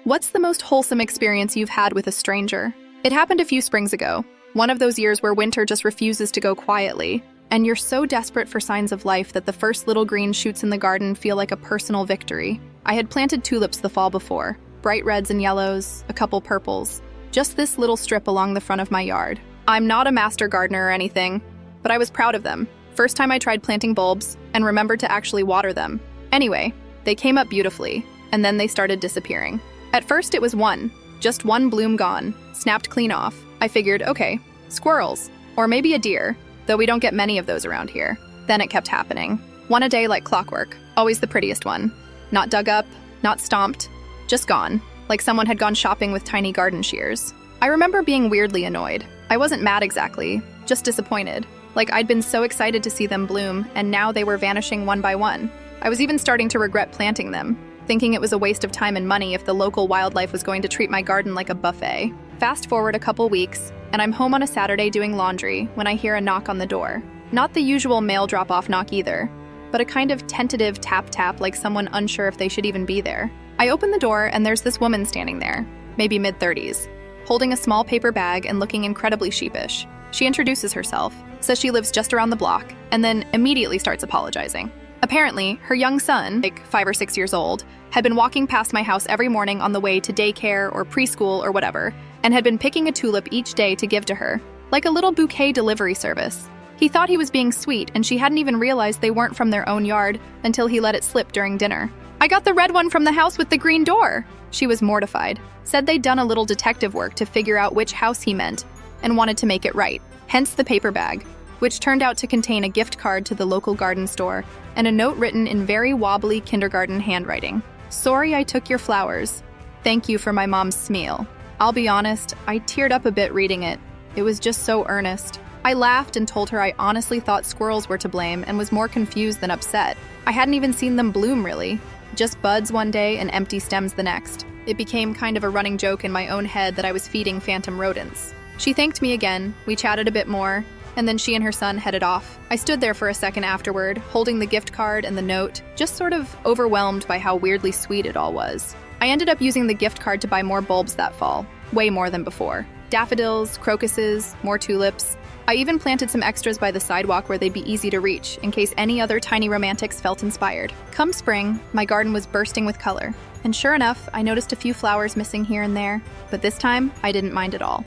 What's the most wholesome experience you've had with a stranger? It happened a few springs ago. One of those years where winter just refuses to go quietly, and you're so desperate for signs of life that the first little green shoots in the garden feel like a personal victory. I had planted tulips the fall before, bright reds and yellows, a couple purples, just this little strip along the front of my yard. I'm not a master gardener or anything, but I was proud of them. First time I tried planting bulbs and remembered to actually water them. Anyway, they came up beautifully, and then they started disappearing. At first it was just one bloom gone, snapped clean off. I figured, okay, squirrels, or maybe a deer, though we don't get many of those around here. Then it kept happening. One a day like clockwork, always the prettiest one. Not dug up, not stomped, just gone, like someone had gone shopping with tiny garden shears. I remember being weirdly annoyed. I wasn't mad exactly, just disappointed. Like I'd been so excited to see them bloom, and now they were vanishing one by one. I was even starting to regret planting them, thinking it was a waste of time and money if the local wildlife was going to treat my garden like a buffet. Fast forward a couple weeks, and I'm home on a Saturday doing laundry when I hear a knock on the door. Not the usual mail drop-off knock either, but a kind of tentative tap-tap like someone unsure if they should even be there. I open the door and there's this woman standing there, maybe mid-30s, holding a small paper bag and looking incredibly sheepish. She introduces herself, says she lives just around the block, and then immediately starts apologizing. Apparently, her young son, like 5 or 6 years old, had been walking past my house every morning on the way to daycare or preschool or whatever, and had been picking a tulip each day to give to her, like a little bouquet delivery service. He thought he was being sweet, and she hadn't even realized they weren't from their own yard until he let it slip during dinner. "I got the red one from the house with the green door." She was mortified, said they'd done a little detective work to figure out which house he meant, and wanted to make it right, hence the paper bag, which turned out to contain a gift card to the local garden store and a note written in very wobbly kindergarten handwriting. "Sorry I took your flowers. Thank you for my mom's smeal." I'll be honest, I teared up a bit reading it. It was just so earnest. I laughed and told her I honestly thought squirrels were to blame and was more confused than upset. I hadn't even seen them bloom really, just buds one day and empty stems the next. It became kind of a running joke in my own head that I was feeding phantom rodents. She thanked me again, we chatted a bit more, and then she and her son headed off. I stood there for a second afterward, holding the gift card and the note, just sort of overwhelmed by how weirdly sweet it all was. I ended up using the gift card to buy more bulbs that fall, way more than before. Daffodils, crocuses, more tulips. I even planted some extras by the sidewalk where they'd be easy to reach, in case any other tiny romantics felt inspired. Come spring, my garden was bursting with color. And sure enough, I noticed a few flowers missing here and there, but this time, I didn't mind at all.